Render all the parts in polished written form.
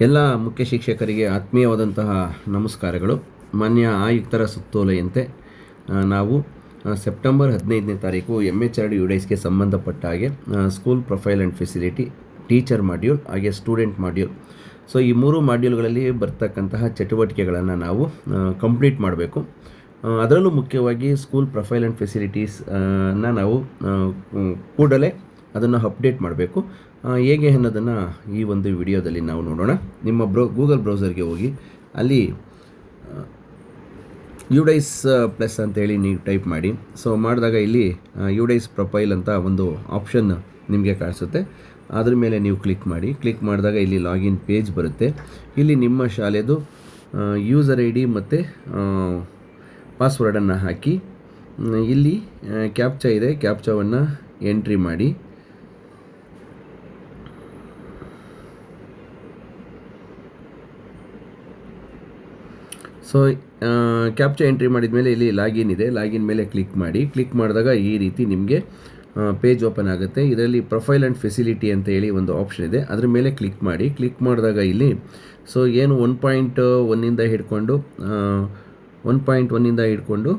ಎಲ್ಲ ಮುಖ್ಯ ಶಿಕ್ಷಕರಿಗೆ ಆತ್ಮೀಯವಾದಂತಹ ನಮಸ್ಕಾರಗಳು. ಮಾನ್ಯ ಆಯುಕ್ತರ ಸುತ್ತೋಲೆಯಂತೆ ನಾವು ಸೆಪ್ಟೆಂಬರ್ 15ನೇ ತಾರೀಕು MHRD UDISಗೆ ಸಂಬಂಧಪಟ್ಟ ಹಾಗೆ school profile and facility, teacher module ಹಾಗೆ ಸ್ಟೂಡೆಂಟ್ ಮಾಡ್ಯೂಲ್, ಸೊ ಈ 3 ಮಾಡ್ಯೂಲ್ಗಳಲ್ಲಿ ಬರ್ತಕ್ಕಂತಹ ಚಟುವಟಿಕೆಗಳನ್ನು ನಾವು ಕಂಪ್ಲೀಟ್ ಮಾಡಬೇಕು. ಅದರಲ್ಲೂ ಮುಖ್ಯವಾಗಿ ಸ್ಕೂಲ್ ಪ್ರೊಫೈಲ್ ಆ್ಯಂಡ್ ಫೆಸಿಲಿಟೀಸ್ನ ನಾವು ಕೂಡಲೇ ಅದನ್ನು ಅಪ್ಡೇಟ್ ಮಾಡಬೇಕು. ಹೇಗೆ ಅನ್ನೋದನ್ನು ಈ ಒಂದು ವಿಡಿಯೋದಲ್ಲಿ ನಾವು ನೋಡೋಣ. ನಿಮ್ಮ ಗೂಗಲ್ ಬ್ರೌಸರ್ಗೆ ಹೋಗಿ ಅಲ್ಲಿ UDIS ಪ್ಲಸ್ ಅಂತೇಳಿ ನೀವು ಟೈಪ್ ಮಾಡಿ. ಸೊ ಮಾಡಿದಾಗ ಇಲ್ಲಿ UDIS ಪ್ರೊಫೈಲ್ ಅಂತ ಒಂದು ಆಪ್ಷನ್ ನಿಮಗೆ ಕಾಣಿಸುತ್ತೆ. ಅದ್ರ ಮೇಲೆ ನೀವು ಕ್ಲಿಕ್ ಮಾಡಿ. ಕ್ಲಿಕ್ ಮಾಡಿದಾಗ ಇಲ್ಲಿ ಲಾಗಿನ್ ಪೇಜ್ ಬರುತ್ತೆ. ಇಲ್ಲಿ ನಿಮ್ಮ ಶಾಲೆದು ಯೂಸರ್ ID ಮತ್ತು ಪಾಸ್ವರ್ಡನ್ನು ಹಾಕಿ, ಇಲ್ಲಿ ಕ್ಯಾಪ್ಚಾ ಇದೆ, ಕ್ಯಾಪ್ಚಾವನ್ನು ಎಂಟ್ರಿ ಮಾಡಿ. ಸೊ ಕ್ಯಾಪ್ಚಾ ಎಂಟ್ರಿ ಮಾಡಿದ ಮೇಲೆ ಇಲ್ಲಿ ಲಾಗಿನ್ ಇದೆ, ಲಾಗಿನ್ ಮೇಲೆ ಕ್ಲಿಕ್ ಮಾಡಿ. ಕ್ಲಿಕ್ ಮಾಡಿದಾಗ ಈ ರೀತಿ ನಿಮಗೆ ಪೇಜ್ ಓಪನ್ ಆಗುತ್ತೆ. ಇದರಲ್ಲಿ ಪ್ರೊಫೈಲ್ ಆ್ಯಂಡ್ ಫೆಸಿಲಿಟಿ ಅಂತ ಹೇಳಿ ಒಂದು ಆಪ್ಷನ್ ಇದೆ, ಅದ್ರ ಮೇಲೆ ಕ್ಲಿಕ್ ಮಾಡಿ. ಕ್ಲಿಕ್ ಮಾಡಿದಾಗ ಇಲ್ಲಿ ಸೊ ಏನು 1.1ಇಂದ ಹಿಡ್ಕೊಂಡು 1.1ಇಂದ ಹಿಡ್ಕೊಂಡು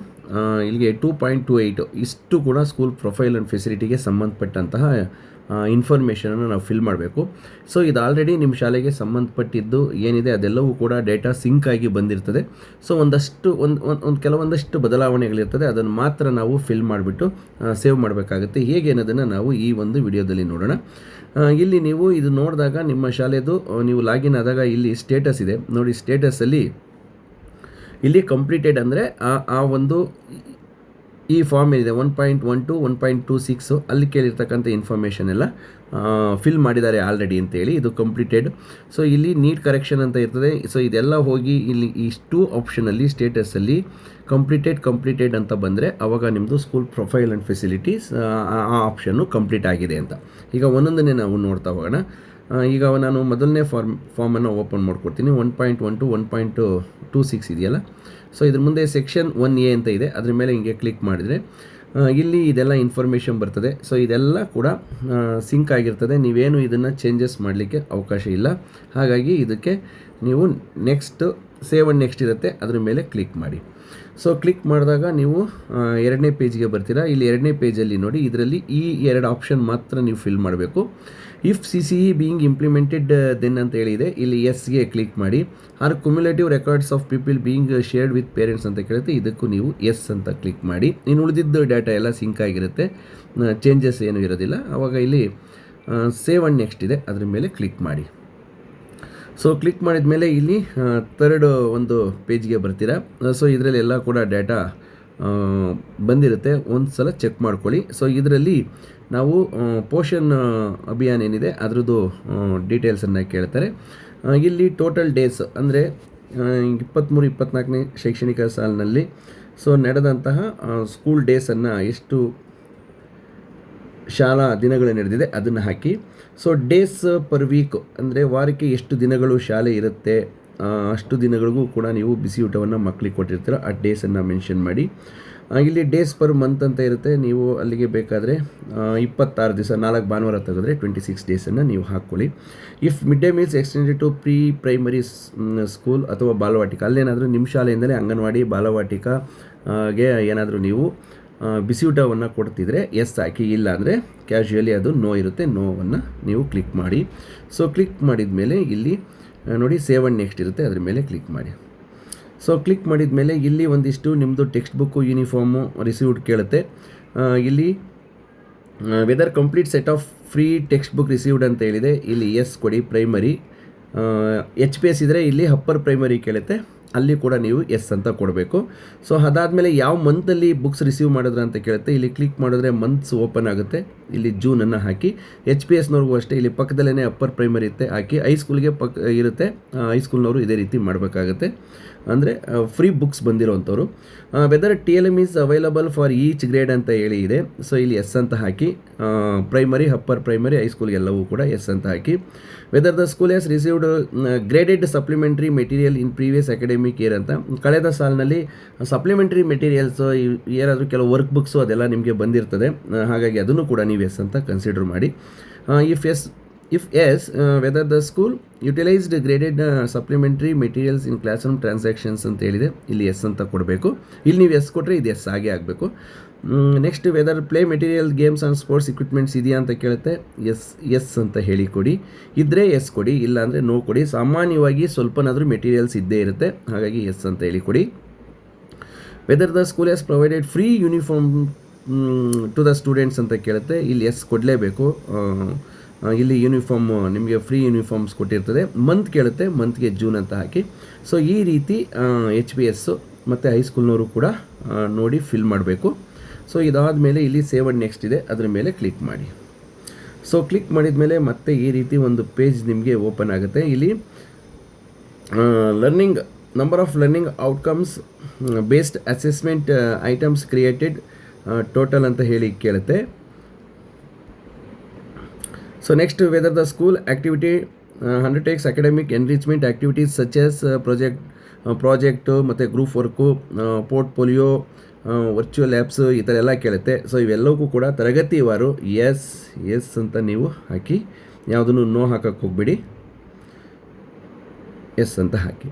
ಇಲ್ಲಿಗೆ 2.28 ಇಷ್ಟು ಕೂಡ ಸ್ಕೂಲ್ ಪ್ರೊಫೈಲ್ ಆ್ಯಂಡ್ ಫೆಸಿಲಿಟಿಗೆ ಸಂಬಂಧಪಟ್ಟಂತಹ ಇನ್ಫಾರ್ಮೇಷನನ್ನು ನಾವು ಫಿಲ್ ಮಾಡಬೇಕು. ಸೊ ಇದು ಆಲ್ರೆಡಿ ನಿಮ್ಮ ಶಾಲೆಗೆ ಸಂಬಂಧಪಟ್ಟಿದ್ದು ಏನಿದೆ ಅದೆಲ್ಲವೂ ಕೂಡ ಡೇಟಾ ಸಿಂಕ್ ಆಗಿ ಬಂದಿರ್ತದೆ. ಸೊ ಕೆಲವೊಂದಷ್ಟು ಬದಲಾವಣೆಗಳಿರ್ತದೆ, ಅದನ್ನು ಮಾತ್ರ ನಾವು ಫಿಲ್ ಮಾಡಿಬಿಟ್ಟು ಸೇವ್ ಮಾಡಬೇಕಾಗುತ್ತೆ. ಹೇಗೆ ಅನ್ನೋದನ್ನು ನಾವು ಈ ಒಂದು ವಿಡಿಯೋದಲ್ಲಿ ನೋಡೋಣ. ಇಲ್ಲಿ ನೀವು ಇದು ನೋಡಿದಾಗ ನಿಮ್ಮ ಶಾಲೆದು ನೀವು ಲಾಗಿನ್ ಆದಾಗ ಇಲ್ಲಿ ಸ್ಟೇಟಸ್ ಇದೆ ನೋಡಿ. ಸ್ಟೇಟಸಲ್ಲಿ ಇಲ್ಲಿ ಕಂಪ್ಲೀಟೆಡ್ ಅಂದರೆ ಆ ಒಂದು ಈ ಫಾರ್ಮ್ ಏನಿದೆ 1.12 1.26 ಅಲ್ಲಿ ಕೇಳಿರ್ತಕ್ಕಂಥ ಇನ್ಫಾರ್ಮೇಷನ್ ಎಲ್ಲ ಫಿಲ್ ಮಾಡಿದ್ದಾರೆ ಆಲ್ರೆಡಿ ಅಂತೇಳಿ, ಇದು ಕಂಪ್ಲೀಟೆಡ್. ಸೊ ಇಲ್ಲಿ ನೀಟ್ ಕರೆಕ್ಷನ್ ಅಂತ ಇರ್ತದೆ. ಸೊ ಇದೆಲ್ಲ ಹೋಗಿ ಇಲ್ಲಿ ಇಷ್ಟು ಆಪ್ಷನಲ್ಲಿ ಸ್ಟೇಟಸಲ್ಲಿ ಕಂಪ್ಲೀಟೆಡ್ ಅಂತ ಬಂದರೆ ಆವಾಗ ನಿಮ್ಮದು ಸ್ಕೂಲ್ ಪ್ರೊಫೈಲ್ ಆ್ಯಂಡ್ ಫೆಸಿಲಿಟೀಸ್ ಆ ಆಪ್ಷನ್ನು ಕಂಪ್ಲೀಟ್ ಆಗಿದೆ ಅಂತ. ಈಗ ಒಂದೊಂದನ್ನೇ ನಾವು ನೋಡ್ತಾ ಹೋಗೋಣ. ಈಗ ನಾನು ಮೊದಲನೇ ಫಾರ್ಮನ್ನು ಓಪನ್ ಮಾಡ್ಕೊಡ್ತೀನಿ. 1.12 1.26 ಇದೆಯಲ್ಲ. ಸೊ ಇದ್ರ ಮುಂದೆ ಸೆಕ್ಷನ್ 1A ಅಂತ ಇದೆ, ಅದ್ರ ಮೇಲೆ ಹಿಂಗೆ ಕ್ಲಿಕ್ ಮಾಡಿದರೆ ಇಲ್ಲಿ ಇದೆಲ್ಲ ಇನ್ಫಾರ್ಮೇಷನ್ ಬರ್ತದೆ. ಸೊ ಇದೆಲ್ಲ ಕೂಡ ಸಿಂಕ್ ಆಗಿರ್ತದೆ, ನೀವೇನು ಇದನ್ನು ಚೇಂಜಸ್ ಮಾಡಲಿಕ್ಕೆ ಅವಕಾಶ ಇಲ್ಲ. ಹಾಗಾಗಿ ಇದಕ್ಕೆ ನೀವು ಸೇವ್ ಆ್ಯಂಡ್ ನೆಕ್ಸ್ಟ್ ಇರುತ್ತೆ, ಅದ್ರ ಮೇಲೆ ಕ್ಲಿಕ್ ಮಾಡಿ. ಸೊ ಕ್ಲಿಕ್ ಮಾಡಿದಾಗ ನೀವು 2ನೇ ಪೇಜ್ಗೆ ಬರ್ತೀರಾ. ಇಲ್ಲಿ 2ನೇ ಪೇಜಲ್ಲಿ ನೋಡಿ, ಇದರಲ್ಲಿ ಈ 2 ಆಪ್ಷನ್ ಮಾತ್ರ ನೀವು ಫಿಲ್ ಮಾಡಬೇಕು. If CCE being implemented then ಅಂತ ಹೇಳಿದೆ, ಇಲ್ಲಿ ಎಸ್ಗೆ ಕ್ಲಿಕ್ ಮಾಡಿ. Are cumulative records of people being shared with parents ಅಂತ ಕೇಳುತ್ತೆ, ಇದಕ್ಕೂ ನೀವು ಎಸ್ ಅಂತ ಕ್ಲಿಕ್ ಮಾಡಿ. ಇನ್ನು ಉಳಿದಿದ್ದು ಡೇಟಾ ಎಲ್ಲ ಸಿಂಕ್ ಆಗಿರುತ್ತೆ, ಚೇಂಜಸ್ ಏನೂ ಇರೋದಿಲ್ಲ. ಆವಾಗ ಇಲ್ಲಿ ಸೇವ್ ಆ್ಯಂಡ್ ನೆಕ್ಸ್ಟ್ ಇದೆ, ಅದ್ರ ಮೇಲೆ ಕ್ಲಿಕ್ ಮಾಡಿ. ಸೊ ಕ್ಲಿಕ್ ಮಾಡಿದ ಮೇಲೆ ಇಲ್ಲಿ ಥರ್ಡ್ ಒಂದು ಪೇಜ್ಗೆ ಬರ್ತೀರಾ. ಸೊ ಇದರಲ್ಲಿ ಎಲ್ಲ ಕೂಡ ಡೇಟಾ ಬಂದಿರುತ್ತೆ, ಒಂದು ಸಲ ಚೆಕ್ ಮಾಡ್ಕೊಳ್ಳಿ. ಸೊ ಇದರಲ್ಲಿ ನಾವು ಪೋಷನ್ ಅಭಿಯಾನ ಏನಿದೆ ಅದರದ್ದು ಡೀಟೇಲ್ಸನ್ನು ಕೇಳ್ತಾರೆ. ಇಲ್ಲಿ ಟೋಟಲ್ ಡೇಸ್ ಅಂದರೆ 23-24ನೇ ಶೈಕ್ಷಣಿಕ ಸಾಲಿನಲ್ಲಿ ಸೊ ನಡೆದಂತಹ ಸ್ಕೂಲ್ ಡೇಸನ್ನು, ಎಷ್ಟು ಶಾಲಾ ದಿನಗಳು ನಡೆದಿದೆ ಅದನ್ನು ಹಾಕಿ. ಸೊ ಡೇಸ್ ಪರ್ ವೀಕ್ ಅಂದರೆ ವಾರಕ್ಕೆ ಎಷ್ಟು ದಿನಗಳು ಶಾಲೆ ಇರುತ್ತೆ ಅಷ್ಟು ದಿನಗಳಿಗೂ ಕೂಡ ನೀವು ಬಿಸಿ ಊಟವನ್ನು ಮಕ್ಕಳಿಗೆ ಕೊಟ್ಟಿರ್ತೀರ, ಆ ಡೇಸನ್ನು ಮೆನ್ಷನ್ ಮಾಡಿ. ಇಲ್ಲಿ ಡೇಸ್ ಪರ್ ಮಂತ್ ಅಂತ ಇರುತ್ತೆ, ನೀವು ಅಲ್ಲಿಗೆ ಬೇಕಾದರೆ 26 ದಿವಸ 4 ಭಾನುವಾರ ತೆಗೆದ್ರೆ 26 ಡೇಸನ್ನು ನೀವು ಹಾಕ್ಕೊಳ್ಳಿ. If mid day meals extended to pre primary school ಅಥವಾ ಬಾಲವಾಟಿಕ, ಅಲ್ಲೇನಾದರೂ ನಿಮ್ಮ ಶಾಲೆಯಿಂದಲೇ ಅಂಗನವಾಡಿ ಬಾಲವಾಟಿಕಾಗೆ ಏನಾದರೂ ನೀವು ಬಿಸಿ ಊಟವನ್ನು ಕೊಡ್ತಿದ್ರೆ ಎಸ್ ಹಾಕಿ, ಇಲ್ಲ ಅಂದರೆ ಕ್ಯಾಶುಯಲಿ ಅದು ನೋ ಇರುತ್ತೆ, ನೋವನ್ನು ನೀವು ಕ್ಲಿಕ್ ಮಾಡಿ. ಸೊ ಕ್ಲಿಕ್ ಮಾಡಿದ ಮೇಲೆ ಇಲ್ಲಿ ನೋಡಿ ಸೇವ್ ಆ್ಯಂಡ್ ನೆಕ್ಸ್ಟ್ ಇರುತ್ತೆ, ಅದ್ರ ಮೇಲೆ ಕ್ಲಿಕ್ ಮಾಡಿ. ಸೊ ಕ್ಲಿಕ್ ಮಾಡಿದ ಮೇಲೆ ಇಲ್ಲಿ ಒಂದಿಷ್ಟು ನಿಮ್ಮದು ಟೆಕ್ಸ್ಟ್ ಬುಕ್ಕು ಯೂನಿಫಾರ್ಮು ರಿಸೀವ್ಡ್ ಕೇಳುತ್ತೆ. ಇಲ್ಲಿ whether complete set of free text book received ಅಂತ ಹೇಳಿದೆ, ಇಲ್ಲಿ ಎಸ್ ಕೊಡಿ. ಪ್ರೈಮರಿ HPS ಇದ್ದರೆ ಇಲ್ಲಿ ಅಪ್ಪರ್ ಪ್ರೈಮರಿ ಕೇಳುತ್ತೆ, ಅಲ್ಲಿ ಕೂಡ ನೀವು ಎಸ್ ಅಂತ ಕೊಡಬೇಕು. ಸೊ ಅದಾದಮೇಲೆ ಯಾವ ಮಂತಲ್ಲಿ ಬುಕ್ಸ್ ರಿಸೀವ್ ಮಾಡಿದ್ರೆ ಅಂತ ಕೇಳುತ್ತೆ, ಇಲ್ಲಿ ಕ್ಲಿಕ್ ಮಾಡಿದ್ರೆ ಮಂತ್ಸ್ ಓಪನ್ ಆಗುತ್ತೆ. ಇಲ್ಲಿ ಜೂನನ್ನು ಹಾಕಿ. HPSನವ್ರಿಗೂ ಅಷ್ಟೇ ಇಲ್ಲಿ ಪಕ್ಕದಲ್ಲೇ ಅಪ್ಪರ್ ಪ್ರೈಮರಿ ಇರುತ್ತೆ ಹಾಕಿ. ಹೈಸ್ಕೂಲ್ಗೆ ಇರುತ್ತೆ, ಹೈಸ್ಕೂಲ್ನವರು ಇದೇ ರೀತಿ ಮಾಡಬೇಕಾಗುತ್ತೆ, ಅಂದರೆ ಫ್ರೀ ಬುಕ್ಸ್ ಬಂದಿರೋವಂಥವ್ರು. Whether TLM is available for each grade ಅಂತ ಹೇಳಿ ಇದೆ. ಸೊ ಇಲ್ಲಿ ಎಸ್ ಅಂತ ಹಾಕಿ. ಪ್ರೈಮರಿ, ಅಪ್ಪರ್ ಪ್ರೈಮರಿ, ಹೈಸ್ಕೂಲ್ ಎಲ್ಲವೂ ಕೂಡ ಎಸ್ ಅಂತ ಹಾಕಿ. Whether the school has received graded supplementary material in previous academic year ಅಂತ, ಕಳೆದ ಸಾಲಿನಲ್ಲಿ ಸಪ್ಲಿಮೆಂಟ್ರಿ ಮೆಟೀರಿಯಲ್ಸು ಏನಾದರೂ ಕೆಲವು ವರ್ಕ್ ಬುಕ್ಸು ಅದೆಲ್ಲ ನಿಮಗೆ ಬಂದಿರ್ತದೆ, ಹಾಗಾಗಿ ಅದನ್ನು ಕೂಡ ನೀವು ಎಸ್ ಅಂತ ಕನ್ಸಿಡರ್ ಮಾಡಿ. If yes if yes whether the school utilised graded supplementary materials in classroom transactions ಅಂತ ಹೇಳಿದೆ, ಇಲ್ಲಿ ಎಸ್ ಅಂತ ಕೊಡಬೇಕು. ಇಲ್ಲಿ ನೀವು ಎಸ್ ಕೊಟ್ಟರೆ ಇದು ಎಸ್ ಆಗೇ ಆಗಬೇಕು. Next weather play material games and sports equipments ಇದೆಯಾ ಅಂತ ಕೇಳುತ್ತೆ, ಎಸ್ ಅಂತ ಹೇಳಿ ಕೊಡಿ. ಇದ್ದರೆ ಎಸ್ ಕೊಡಿ, ಇಲ್ಲ ಅಂದರೆ ನೋ ಕೊಡಿ. ಸಾಮಾನ್ಯವಾಗಿ ಸ್ವಲ್ಪನಾದರೂ ಮೆಟೀರಿಯಲ್ಸ್ ಇದ್ದೇ ಇರುತ್ತೆ, ಹಾಗಾಗಿ ಎಸ್ ಅಂತ ಹೇಳಿ ಕೊಡಿ. Whether the school has provided free uniform to the students ಅಂತ ಕೇಳುತ್ತೆ, ಇಲ್ಲಿ ಎಸ್ ಕೊಡಲೇಬೇಕು. ಇಲ್ಲಿ ಯೂನಿಫಾರ್ಮ್ ನಿಮಗೆ ಫ್ರೀ ಯೂನಿಫಾರ್ಮ್ಸ್ ಕೊಟ್ಟಿರ್ತದೆ. ಮಂತ್ ಕೇಳುತ್ತೆ, ಮಂತ್ಗೆ ಜೂನ್ ಅಂತ ಹಾಕಿ. ಸೊ ಈ ರೀತಿ HPS ಮತ್ತು ಹೈಸ್ಕೂಲ್ನವರು ಕೂಡ ನೋಡಿ ಫಿಲ್ ಮಾಡಬೇಕು. ಸೊ ಇದಾದ ಮೇಲೆ ಇಲ್ಲಿ ಸೇವ್ ಆ್ಯಂಡ್ ನೆಕ್ಸ್ಟ್ ಇದೆ, ಅದರ ಮೇಲೆ ಕ್ಲಿಕ್ ಮಾಡಿ. ಸೊ ಕ್ಲಿಕ್ ಮಾಡಿದ ಮೇಲೆ ಮತ್ತೆ ಈ ರೀತಿ ಒಂದು ಪೇಜ್ ನಿಮಗೆ ಓಪನ್ ಆಗುತ್ತೆ. ಇಲ್ಲಿ learning number of learning outcomes based assessment items created total ಅಂತ ಹೇಳಿ ಕೇಳುತ್ತೆ. So next whether the school activity undertakes academic enrichment activities such as project ಮತ್ತು group work, portfolio, virtual apps, ಈ ಥರ ಎಲ್ಲ ಕೇಳುತ್ತೆ. ಸೊ ಇವೆಲ್ಲವೂ ಕೂಡ ತರಗತಿವಾರು ಎಸ್ ಅಂತ ನೀವು ಹಾಕಿ, ಯಾವುದನ್ನು ನೋ ಹಾಕಕ್ಕೆ ಹೋಗ್ಬಿಡಿ, ಎಸ್ ಅಂತ ಹಾಕಿ.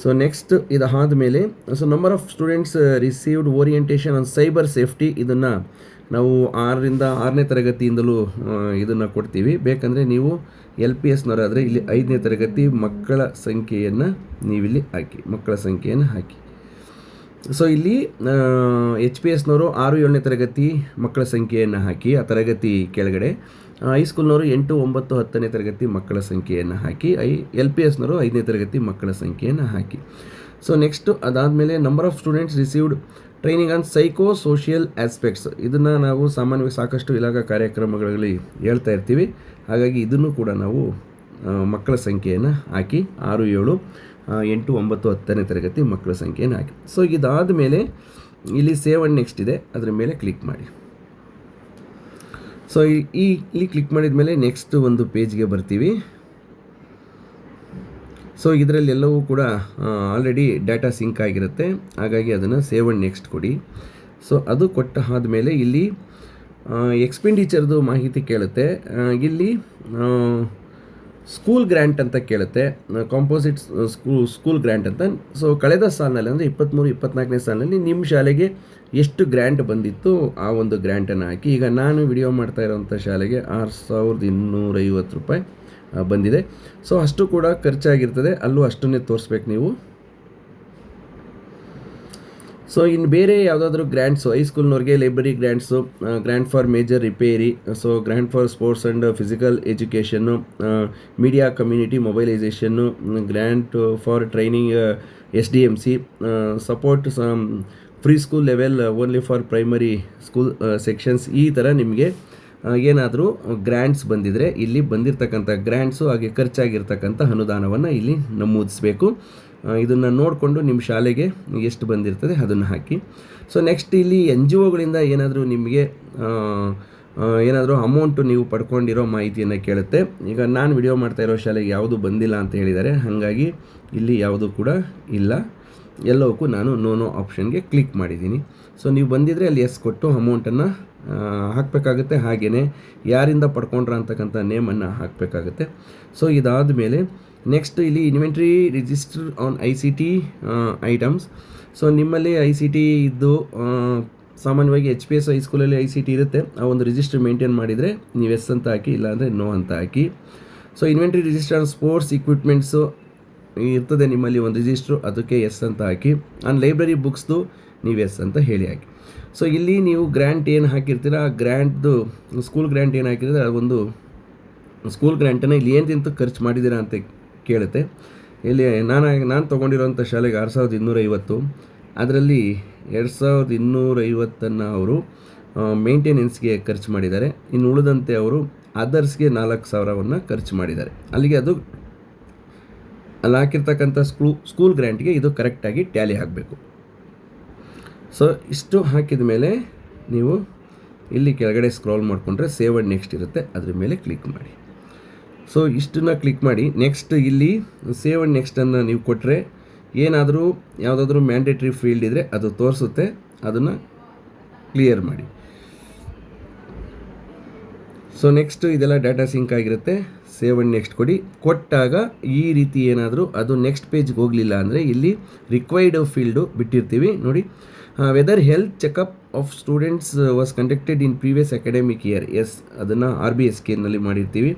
ಸೊ ನೆಕ್ಸ್ಟ್ ಇದಾದ ಮೇಲೆ so number of students received orientation on cyber safety, ಇದನ್ನು ನಾವು 6ರಿಂದ 6ನೇ ತರಗತಿಯಿಂದಲೂ ಇದನ್ನು ಕೊಡ್ತೀವಿ. ಬೇಕಂದರೆ ನೀವು LPSನವರಾದರೆ ಇಲ್ಲಿ 5ನೇ ತರಗತಿ ಮಕ್ಕಳ ಸಂಖ್ಯೆಯನ್ನು ನೀವಿಲ್ಲಿ ಹಾಕಿ, ಮಕ್ಕಳ ಸಂಖ್ಯೆಯನ್ನು ಹಾಕಿ. ಸೊ ಇಲ್ಲಿ HPSನವರು 6, 7ನೇ ತರಗತಿ ಮಕ್ಕಳ ಸಂಖ್ಯೆಯನ್ನು ಹಾಕಿ, ಆ ತರಗತಿ ಕೆಳಗಡೆ. ಹೈಸ್ಕೂಲ್ನವರು 8, 9, 10ನೇ ತರಗತಿ ಮಕ್ಕಳ ಸಂಖ್ಯೆಯನ್ನು ಹಾಕಿ. LPSನವರು 5ನೇ ತರಗತಿ ಮಕ್ಕಳ ಸಂಖ್ಯೆಯನ್ನು ಹಾಕಿ. ಸೊ ನೆಕ್ಸ್ಟು ಅದಾದಮೇಲೆ number of students received training on psycho social aspects, ಇದನ್ನು ನಾವು ಸಾಮಾನ್ಯವಾಗಿ ಸಾಕಷ್ಟು ಇಲಾಖಾ ಕಾರ್ಯಕ್ರಮಗಳಲ್ಲಿ ಹೇಳ್ತಾ ಇರ್ತೀವಿ. ಹಾಗಾಗಿ ಇದನ್ನು ಕೂಡ ನಾವು ಮಕ್ಕಳ ಸಂಖ್ಯೆಯನ್ನು ಹಾಕಿ 6, 7, 8, 9, 10ನೇ ತರಗತಿ ಮಕ್ಕಳ ಸಂಖ್ಯೆಯನ್ನು ಹಾಕಿ. ಸೊ ಇದಾದ ಮೇಲೆ ಇಲ್ಲಿ ಸೇವ್ ಆ್ಯಂಡ್ ನೆಕ್ಸ್ಟ್ ಇದೆ, ಅದರ ಮೇಲೆ ಕ್ಲಿಕ್ ಮಾಡಿ. ಸೊ ಇಲ್ಲಿ ಕ್ಲಿಕ್ ಮಾಡಿದ ಮೇಲೆ ನೆಕ್ಸ್ಟ್ ಒಂದು ಪೇಜ್ಗೆ ಬರ್ತೀವಿ. ಸೊ ಇದರಲ್ಲಿ ಎಲ್ಲವೂ ಕೂಡ ಆಲ್ರೆಡಿ ಡಾಟಾ ಸಿಂಕ್ ಆಗಿರುತ್ತೆ, ಹಾಗಾಗಿ ಅದನ್ನು ಸೇವ್ ಆ್ಯಂಡ್ ನೆಕ್ಸ್ಟ್ ಕೊಡಿ. ಸೊ ಅದು ಕೊಟ್ಟ ಆದಮೇಲೆ ಇಲ್ಲಿ ಎಕ್ಸ್ಪೆಂಡಿಚರ್ದು ಮಾಹಿತಿ ಕೇಳುತ್ತೆ. ಇಲ್ಲಿ ಸ್ಕೂಲ್ ಗ್ರ್ಯಾಂಟ್ ಅಂತ ಕೇಳುತ್ತೆ, ಕಾಂಪೋಸಿಟ್ ಸ್ಕೂಲ್ ಗ್ರ್ಯಾಂಟ್ ಅಂತ. ಸೊ ಕಳೆದ ಸಾಲಿನಲ್ಲಿ ಅಂದರೆ 23-24ನೇ ಸಾಲಿನಲ್ಲಿ ನಿಮ್ಮ ಶಾಲೆಗೆ ಎಷ್ಟು ಗ್ರ್ಯಾಂಟ್ ಬಂದಿತ್ತು ಆ ಒಂದು ಗ್ರ್ಯಾಂಟನ್ನು ಹಾಕಿ. ಈಗ ನಾನು ವಿಡಿಯೋ ಮಾಡ್ತಾ ಇರೋವಂಥ ಶಾಲೆಗೆ 6,250 ರೂಪಾಯಿ ಬಂದಿದೆ. ಸೊ ಅಷ್ಟು ಕೂಡ ಖರ್ಚಾಗಿರ್ತದೆ, ಅಲ್ಲೂ ಅಷ್ಟನ್ನೇ ತೋರಿಸ್ಬೇಕು ನೀವು. ಸೊ ಇನ್ನು ಬೇರೆ ಯಾವುದಾದ್ರೂ ಗ್ರ್ಯಾಂಟ್ಸು, ಹೈಸ್ಕೂಲ್ನವ್ರಿಗೆ library grants, grant for major repair, so grant for sports and physical education, media community mobilisation, grant for training SDMC, support free school level only for primary school sections, ಈ ಥರ ನಿಮಗೆ ಏನಾದರೂ grants ಬಂದಿದ್ದರೆ ಇಲ್ಲಿ ಬಂದಿರತಕ್ಕಂಥ ಗ್ರ್ಯಾಂಟ್ಸು ಹಾಗೆ ಖರ್ಚಾಗಿರ್ತಕ್ಕಂಥ ಅನುದಾನವನ್ನು ಇಲ್ಲಿ ನಮೂದಿಸಬೇಕು. ಇದನ್ನು ನೋಡಿಕೊಂಡು ನಿಮ್ಮ ಶಾಲೆಗೆ ಎಷ್ಟು ಬಂದಿರ್ತದೆ ಅದನ್ನು ಹಾಕಿ. ಸೊ ನೆಕ್ಸ್ಟ್ ಇಲ್ಲಿ NGOಗಳಿಂದ ಏನಾದರೂ ನಿಮಗೆ ಏನಾದರೂ ಅಮೌಂಟು ನೀವು ಪಡ್ಕೊಂಡಿರೋ ಮಾಹಿತಿಯನ್ನು ಕೇಳುತ್ತೆ. ಈಗ ನಾನು ವಿಡಿಯೋ ಮಾಡ್ತಾ ಇರೋ ಶಾಲೆಗೆ ಯಾವುದು ಬಂದಿಲ್ಲ ಅಂತ ಹೇಳಿದ್ದಾರೆ, ಹಾಗಾಗಿ ಇಲ್ಲಿ ಯಾವುದು ಕೂಡ ಇಲ್ಲ. ಎಲ್ಲವಕ್ಕೂ ನಾನು ನೋ ಆಪ್ಷನ್ಗೆ ಕ್ಲಿಕ್ ಮಾಡಿದ್ದೀನಿ. ಸೊ ನೀವು ಬಂದಿದ್ದರೆ ಅಲ್ಲಿ ಎಸ್ ಕೊಟ್ಟು ಅಮೌಂಟನ್ನು ಹಾಕಬೇಕಾಗುತ್ತೆ. ಹಾಗೆಯೇ ಯಾರಿಂದ ಪಡ್ಕೊಂಡ್ರ ಅಂತಕ್ಕಂಥ ನೇಮನ್ನು ಹಾಕಬೇಕಾಗುತ್ತೆ. ಸೊ ಇದಾದ ಮೇಲೆ ನೆಕ್ಸ್ಟ್ ಇಲ್ಲಿ inventory register on ICT items. So ನಿಮ್ಮಲ್ಲಿ ICT ಇದ್ದು ಸಾಮಾನ್ಯವಾಗಿ HPS ಹೈಸ್ಕೂಲಲ್ಲಿ ICT ಇರುತ್ತೆ, ಆ ಒಂದು ರಿಜಿಸ್ಟರ್ ಮೇಂಟೈನ್ ಮಾಡಿದರೆ ನೀವು ಎಸ್ ಅಂತ ಹಾಕಿ, ಇಲ್ಲಾಂದರೆ ನೋ ಅಂತ ಹಾಕಿ. So inventory register on sports equipments ಇರ್ತದೆ ನಿಮ್ಮಲ್ಲಿ ಒಂದು ರಿಜಿಸ್ಟ್ರು, ಅದಕ್ಕೆ ಎಸ್ ಅಂತ ಹಾಕಿ. ಆನ್ ಲೈಬ್ರರಿ ಬುಕ್ಸ್ದು ನೀವು ಎಸ್ ಅಂತ ಹೇಳಿ ಹಾಕಿ. ಸೊ ಇಲ್ಲಿ ನೀವು ಗ್ರ್ಯಾಂಟ್ ಏನು ಹಾಕಿರ್ತೀರ, ಆ ಗ್ರ್ಯಾಂಟ್ದು ಸ್ಕೂಲ್ ಗ್ರ್ಯಾಂಟ್ ಏನು ಹಾಕಿದ್ರೆ ಆ ಒಂದು ಸ್ಕೂಲ್ ಗ್ರ್ಯಾಂಟನ್ನು ಇಲ್ಲಿ ಏನು ಖರ್ಚು ಮಾಡಿದ್ದೀರಾ ಅಂತ ಕೇಳುತ್ತೆ. ಇಲ್ಲಿ ನಾನು ತೊಗೊಂಡಿರೋಂಥ ಶಾಲೆಗೆ 6,250, ಅದರಲ್ಲಿ 2,250 ಅವರು ಮೇಂಟೆನೆನ್ಸ್ಗೆ ಖರ್ಚು ಮಾಡಿದ್ದಾರೆ. ಇನ್ನು ಉಳಿದಂತೆ ಅವರು ಅದರ್ಸ್ಗೆ 4,000 ಖರ್ಚು ಮಾಡಿದ್ದಾರೆ. ಅಲ್ಲಿಗೆ ಅದು ಅಲ್ಲಿ ಹಾಕಿರ್ತಕ್ಕಂಥ ಸ್ಕೂಲ್ ಗ್ರ್ಯಾಂಟ್ಗೆ ಇದು ಕರೆಕ್ಟಾಗಿ ಟ್ಯಾಲಿ ಆಗಬೇಕು. ಸೊ ಇಷ್ಟು ಹಾಕಿದ ಮೇಲೆ ನೀವು ಇಲ್ಲಿ ಕೆಳಗಡೆ ಸ್ಕ್ರಾಲ್ ಮಾಡಿಕೊಂಡ್ರೆ ಸೇವ್ ಆ್ಯಂಡ್ ನೆಕ್ಸ್ಟ್ ಇರುತ್ತೆ, ಅದ್ರ ಮೇಲೆ ಕ್ಲಿಕ್ ಮಾಡಿ. ಸೊ ಇಷ್ಟನ್ನು ಕ್ಲಿಕ್ ಮಾಡಿ ನೆಕ್ಸ್ಟ್ ಇಲ್ಲಿ ಸೇವ್ ಆ್ಯಂಡ್ ನೆಕ್ಸ್ಟನ್ನು ನೀವು ಕೊಟ್ಟರೆ ಏನಾದರೂ ಯಾವುದಾದ್ರೂ ಮ್ಯಾಂಡೇಟ್ರಿ ಫೀಲ್ಡ್ ಇದ್ದರೆ ಅದು ತೋರಿಸುತ್ತೆ, ಅದನ್ನು ಕ್ಲಿಯರ್ ಮಾಡಿ. ಸೊ ನೆಕ್ಸ್ಟು ಇದೆಲ್ಲ ಡಾಟಾ ಸಿಂಕ್ ಆಗಿರುತ್ತೆ. ಸೇವ್ ಆ್ಯಂಡ್ ನೆಕ್ಸ್ಟ್ ಕೊಡಿ. ಕೊಟ್ಟಾಗ ಈ ರೀತಿ ಏನಾದರೂ ಅದು ನೆಕ್ಸ್ಟ್ ಪೇಜ್ಗೆ ಹೋಗಲಿಲ್ಲ ಅಂದರೆ ಇಲ್ಲಿ ರಿಕ್ವೈರ್ಡ್ ಫೀಲ್ಡು ಬಿಟ್ಟಿರ್ತೀವಿ ನೋಡಿ. Whether health checkup of students was conducted in previous academic year. Yes, ಅದನ್ನು RBSKನಲ್ಲಿ ಮಾಡಿರ್ತೀವಿ.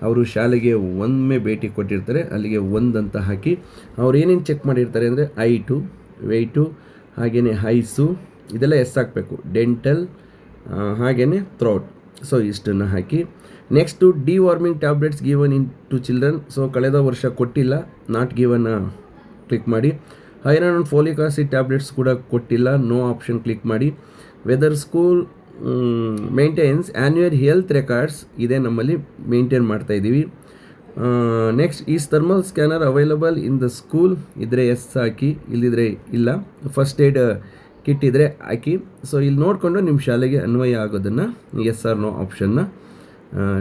ಅವರು ಶಾಲೆಗೆ ಒಮ್ಮೆ ಭೇಟಿ ಕೊಟ್ಟಿರ್ತಾರೆ, ಅಲ್ಲಿಗೆ ಒಂದಂತ ಹಾಕಿ ಅವ್ರು ಏನೇನು ಚೆಕ್ ಮಾಡಿರ್ತಾರೆ ಅಂದರೆ ಹೈಟು, ವೆಯ್ಟು, ಹಾಗೆಯೇ ಹೈಸು, ಇದೆಲ್ಲ ಎಸ್ ಹಾಕಬೇಕು. ಡೆಂಟಲ್, ಹಾಗೆಯೇ ಥ್ರೋಟ್. ಸೊ ಇಷ್ಟನ್ನು ಹಾಕಿ next deworming tablets given in to children. So ಕಳೆದ ವರ್ಷ ಕೊಟ್ಟಿಲ್ಲ, ನಾಟ್ ಗಿವನ್ ಕ್ಲಿಕ್ ಮಾಡಿ. Iron and folic acid tablets ಕೂಡ ಕೊಟ್ಟಿಲ್ಲ, ನೋ ಆಪ್ಷನ್ ಕ್ಲಿಕ್ ಮಾಡಿ. Whether school maintains annual health records ಇದೆ, ನಮ್ಮಲ್ಲಿ ಮೇಂಟೈನ್ ಮಾಡ್ತಾಯಿದ್ದೀವಿ. Next is thermal scanner available in the school ಇದ್ದರೆ ಎಸ್ ಹಾಕಿ, ಇಲ್ಲಿದ್ರೆ ಇಲ್ಲ. ಫಸ್ಟ್ ಏಡ್ ಕಿಟ್ ಇದ್ದರೆ ಹಾಕಿ. ಸೊ ಇಲ್ಲಿ ನೋಡಿಕೊಂಡು ನಿಮ್ಮ ಶಾಲೆಗೆ ಅನ್ವಯ ಆಗೋದನ್ನು ಎಸ್ ಆರ್ ನೋ ಆಪ್ಷನ್ನ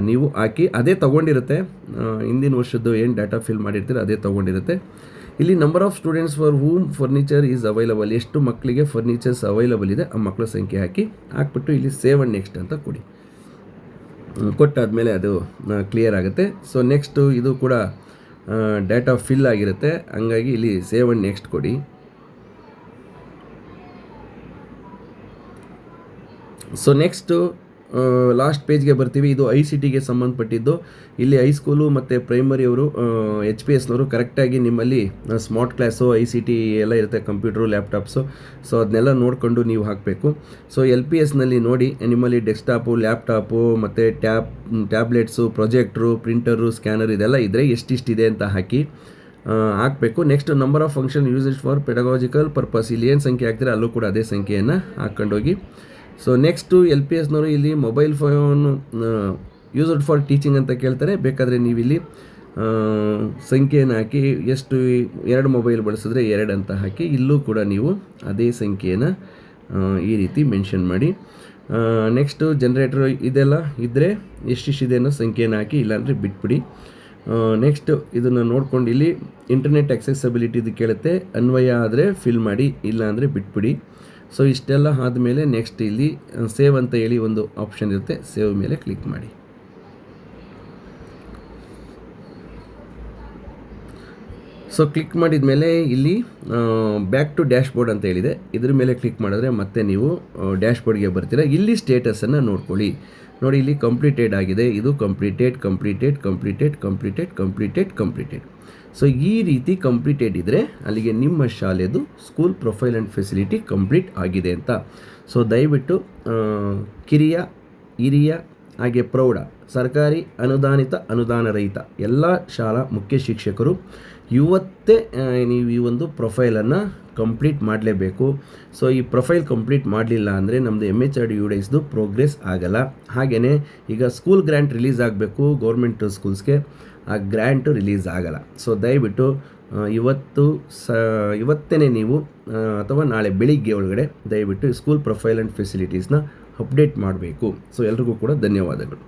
ನೀವು ಹಾಕಿ. ಅದೇ ತೊಗೊಂಡಿರುತ್ತೆ, ಹಿಂದಿನ ವರ್ಷದ್ದು ಏನು ಡಾಟಾ ಫಿಲ್ ಮಾಡಿರ್ತೀರ ಅದೇ ತೊಗೊಂಡಿರುತ್ತೆ. ಇಲ್ಲಿ number of students for whom furniture is available, ಎಷ್ಟು ಮಕ್ಕಳಿಗೆ ಫರ್ನಿಚರ್ಸ್ ಅವೈಲಬಲ್ ಇದೆ ಆ ಮಕ್ಕಳ ಸಂಖ್ಯೆ ಹಾಕ್ಬಿಟ್ಟು ಇಲ್ಲಿ ಸೇವ್ ಆ್ಯಂಡ್ ನೆಕ್ಸ್ಟ್ ಅಂತ ಕೊಡಿ. ಕೊಟ್ಟಾದಮೇಲೆ ಅದು ಕ್ಲಿಯರ್ ಆಗುತ್ತೆ. ಸೊ ನೆಕ್ಸ್ಟು ಇದು ಕೂಡ ಡಾಟಾ ಫಿಲ್ ಆಗಿರುತ್ತೆ, ಹಂಗಾಗಿ ಇಲ್ಲಿ ಸೇವ್ ಆ್ಯಂಡ್ ನೆಕ್ಸ್ಟ್ ಕೊಡಿ. ಸೊ ನೆಕ್ಸ್ಟು ಲಾಸ್ಟ್ ಪೇಜ್ಗೆ ಬರ್ತೀವಿ. ಇದು ICTಗೆ ಸಂಬಂಧಪಟ್ಟಿದ್ದು. ಇಲ್ಲಿ ಹೈಸ್ಕೂಲು ಮತ್ತು ಪ್ರೈಮರಿಯವರು HPSನವರು ಕರೆಕ್ಟಾಗಿ ನಿಮ್ಮಲ್ಲಿ ಸ್ಮಾರ್ಟ್ ಕ್ಲಾಸು, ICT ಎಲ್ಲ ಇರುತ್ತೆ, ಕಂಪ್ಯೂಟ್ರು, ಲ್ಯಾಪ್ಟಾಪ್ಸು. ಸೊ ಅದನ್ನೆಲ್ಲ ನೋಡಿಕೊಂಡು ನೀವು ಹಾಕಬೇಕು. ಸೊ LPSನಲ್ಲಿ ನೋಡಿ, ನಿಮ್ಮಲ್ಲಿ ಡೆಸ್ಕ್ಟಾಪು, ಲ್ಯಾಪ್ಟಾಪು ಮತ್ತು ಟ್ಯಾಬ್ಲೆಟ್ಸು, ಪ್ರೊಜೆಕ್ಟ್ರು, ಪ್ರಿಂಟರು, ಸ್ಕ್ಯಾನರ್ ಇದೆಲ್ಲ ಇದ್ದರೆ ಎಷ್ಟಿಷ್ಟಿದೆ ಅಂತ ಹಾಕಬೇಕು. Next number of function usage for pedagogical purpose, ಇಲ್ಲಿ ಏನು ಸಂಖ್ಯೆ ಹಾಕ್ತೀರಾ ಅಲ್ಲೂ ಕೂಡ ಅದೇ ಸಂಖ್ಯೆಯನ್ನು ಹಾಕ್ಕೊಂಡೋಗಿ. ಸೊ ನೆಕ್ಸ್ಟು LPSನವರು ಇಲ್ಲಿ mobile phone used for teaching ಅಂತ ಕೇಳ್ತಾರೆ. ಬೇಕಾದರೆ ನೀವು ಇಲ್ಲಿ ಸಂಖ್ಯೆಯನ್ನು ಹಾಕಿ, ಎಷ್ಟು 2 ಮೊಬೈಲ್ ಬಳಸಿದ್ರೆ 2 ಅಂತ ಹಾಕಿ, ಇಲ್ಲೂ ಕೂಡ ನೀವು ಅದೇ ಸಂಖ್ಯೆಯನ್ನು ಈ ರೀತಿ ಮೆನ್ಷನ್ ಮಾಡಿ. ನೆಕ್ಸ್ಟು ಜನ್ರೇಟ್ರು ಇದೆಲ್ಲ ಇದ್ದರೆ ಎಷ್ಟಿದೆ ಅನ್ನೋ ಸಂಖ್ಯೆಯನ್ನು ಹಾಕಿ, ಇಲ್ಲಾಂದರೆ ಬಿಟ್ಬಿಡಿ. ನೆಕ್ಸ್ಟ್ ಇದನ್ನು ನೋಡ್ಕೊಂಡು ಇಲ್ಲಿ ಇಂಟರ್ನೆಟ್ ಅಕ್ಸೆಸಬಿಲಿಟಿದು ಕೇಳುತ್ತೆ, ಅನ್ವಯ ಆದರೆ ಫಿಲ್ ಮಾಡಿ, ಇಲ್ಲಾಂದರೆ ಬಿಟ್ಬಿಡಿ. ಸೊ ಇಷ್ಟೆಲ್ಲ ಆದಮೇಲೆ ನೆಕ್ಸ್ಟ್ ಇಲ್ಲಿ ಸೇವ್ ಅಂತ ಹೇಳಿ ಒಂದು ಆಪ್ಷನ್ ಇರುತ್ತೆ, ಸೇವ್ ಮೇಲೆ ಕ್ಲಿಕ್ ಮಾಡಿ. ಸೊ ಕ್ಲಿಕ್ ಮಾಡಿದ ಮೇಲೆ ಇಲ್ಲಿ ಬ್ಯಾಕ್ ಟು ಡ್ಯಾಶ್ಬೋರ್ಡ್ ಅಂತ ಹೇಳಿದೆ, ಇದ್ರ ಮೇಲೆ ಕ್ಲಿಕ್ ಮಾಡಿದ್ರೆ ಮತ್ತೆ ನೀವು ಡ್ಯಾಶ್ಬೋರ್ಡ್ಗೆ ಬರ್ತೀರಾ. ಇಲ್ಲಿ ಸ್ಟೇಟಸನ್ನು ನೋಡ್ಕೊಳ್ಳಿ. ನೋಡಿ, ಇಲ್ಲಿ ಕಂಪ್ಲೀಟೆಡ್ ಆಗಿದೆ, ಇದು ಕಂಪ್ಲೀಟೆಡ್. ಸೊ ಈ ರೀತಿ ಕಂಪ್ಲೀಟೆಡ್ ಇದ್ದರೆ ಅಲ್ಲಿಗೆ ನಿಮ್ಮ ಶಾಲೆದು school profile and facility complete ಆಗಿದೆ ಅಂತ. ಸೊ ದಯವಿಟ್ಟು ಕಿರಿಯ, ಹಿರಿಯ, ಹಾಗೆ ಪ್ರೌಢ, ಸರ್ಕಾರಿ, ಅನುದಾನಿತ, ಅನುದಾನ ರಹಿತ ಎಲ್ಲ ಶಾಲಾ ಮುಖ್ಯ ಶಿಕ್ಷಕರು ಇವತ್ತೇ ನೀವು ಈ ಒಂದು ಪ್ರೊಫೈಲನ್ನು ಕಂಪ್ಲೀಟ್ ಮಾಡಲೇಬೇಕು. ಸೊ ಈ ಪ್ರೊಫೈಲ್ ಕಂಪ್ಲೀಟ್ ಮಾಡಲಿಲ್ಲ ಅಂದರೆ ನಮ್ಮದು MHRD UDISದು ಪ್ರೋಗ್ರೆಸ್ ಆಗಲ್ಲ. ಹಾಗೆಯೇ ಈಗ ಸ್ಕೂಲ್ ಗ್ರ್ಯಾಂಟ್ ರಿಲೀಸ್ ಆಗಬೇಕು ಗೌರ್ಮೆಂಟ್ ಸ್ಕೂಲ್ಸ್ಗೆ, ಆ ಗ್ರ್ಯಾಂಟು ರಿಲೀಸ್ ಆಗಲ್ಲ. ಸೊ ದಯವಿಟ್ಟು ಇವತ್ತೇ ನೀವು ಅಥವಾ ನಾಳೆ ಬೆಳಿಗ್ಗೆ ಒಳಗಡೆ ದಯವಿಟ್ಟು ಸ್ಕೂಲ್ ಪ್ರೊಫೈಲ್ ಆ್ಯಂಡ್ ಫೆಸಿಲಿಟೀಸ್ನ ಅಪ್ಡೇಟ್ ಮಾಡಬೇಕು. ಸೊ ಎಲ್ರಿಗೂ ಕೂಡ ಧನ್ಯವಾದಗಳು.